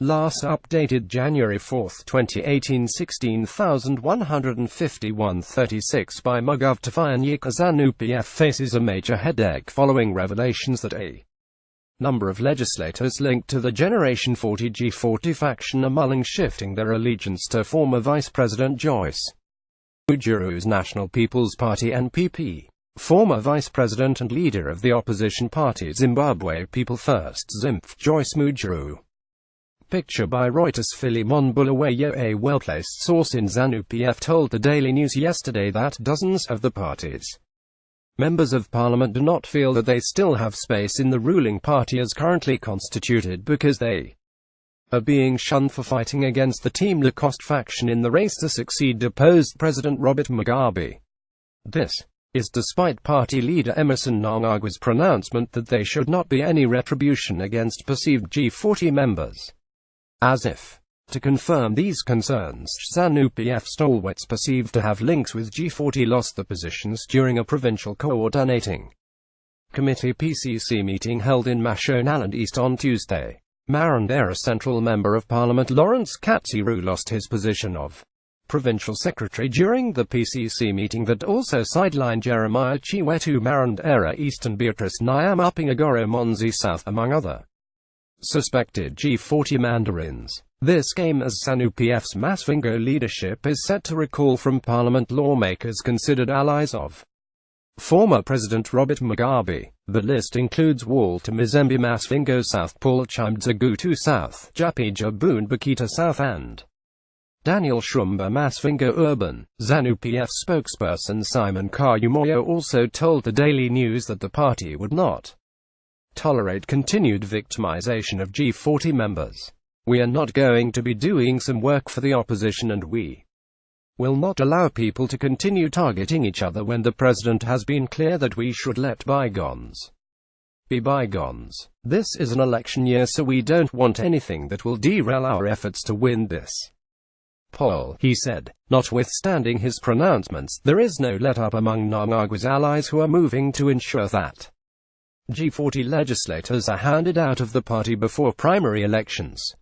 Last updated January 4, 2018, 16,151.36 by Mugov Tafanyika. ZANU-PF faces a major headache following revelations that a number of legislators linked to the Generation 40 G40 faction are mulling shifting their allegiance to former Vice President Joyce Mujuru's National People's Party (NPP). Former Vice President and leader of the opposition party Zimbabwe People First ZIMF, Joyce Mujuru. Picture by Reuters. Philemon Bulawayo, a well-placed source in ZANU-PF, told the Daily News yesterday that dozens of the party's members of parliament do not feel that they still have space in the ruling party as currently constituted because they are being shunned for fighting against the Team Lacoste faction in the race to succeed deposed President Robert Mugabe. This is despite party leader Emmerson Mnangagwa's pronouncement that there should not be any retribution against perceived G40 members. As if to confirm these concerns, ZANU-PF stalwarts perceived to have links with G40 lost their positions during a provincial coordinating committee (PCC) meeting held in Mashonaland East on Tuesday. Marondera Central Member of Parliament Lawrence Katsiru lost his position of provincial secretary during the PCC meeting that also sidelined Jeremiah Chiwetu Marondera East and Beatrice Nyamapingagoro Monzi South, among other suspected G40 mandarins. This came as ZANU-PF's Masvingo leadership is set to recall from parliament lawmakers considered allies of former President Robert Mugabe. The list includes Walter Mzembe Masvingo South, Paul Chimdzagutu South, Japija Boone Bakita South and Daniel Shumba Masvingo Urban. ZANU-PF spokesperson Simon Kayumoyo also told the Daily News that the party would not tolerate continued victimization of G40 members. We are not going to be doing some work for the opposition, and we will not allow people to continue targeting each other when the president has been clear that we should let bygones be bygones. This is an election year, so we don't want anything that will derail our efforts to win this poll, he said. Notwithstanding his pronouncements, there is no let-up among Mnangagwa's allies who are moving to ensure that G40 legislators are handed out of the party before primary elections.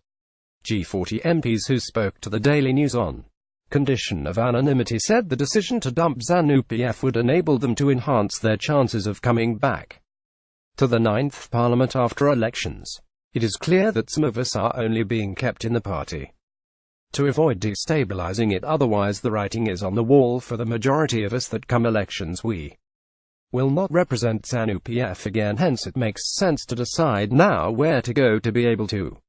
G40 MPs who spoke to the Daily News on condition of anonymity said the decision to dump ZANU-PF would enable them to enhance their chances of coming back to the 9th Parliament after elections. It is clear that some of us are only being kept in the party to avoid destabilizing it, otherwise the writing is on the wall for the majority of us that come elections we will not represent ZANU-PF again. Hence it makes sense to decide now where to go to be able to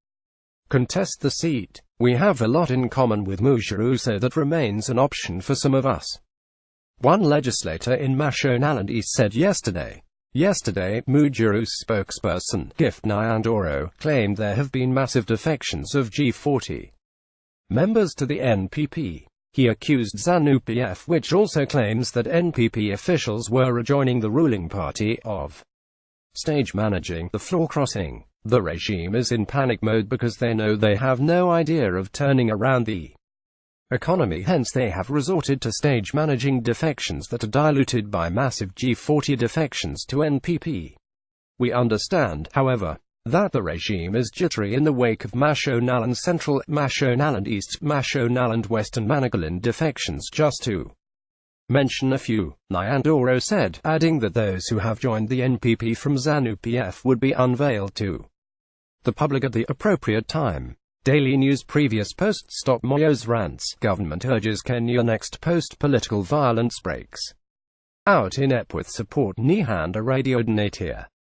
contest the seat. We have a lot in common with Mujuru, so that remains an option for some of us, one legislator in Mashonaland East said yesterday. Mujuru's spokesperson, Gift Nyandoro, claimed there have been massive defections of G40 members to the NPP. He accused ZANU-PF, which also claims that NPP officials were rejoining the ruling party, of stage managing the floor crossing. The regime is in panic mode because they know they have no idea of turning around the economy, hence they have resorted to stage managing defections that are diluted by massive G40 defections to NPP. We understand, however, that the regime is jittery in the wake of Mashonaland Central, Mashonaland East, Mashonaland West and Manicaland defections, just to mention a few, Nyandoro said, adding that those who have joined the NPP from ZANU-PF would be unveiled to the public at the appropriate time. Daily News previous post Stop Moyo's rants. Government urges Kenya next post political violence breaks out in Epworth support. Nihanda Radio donate here.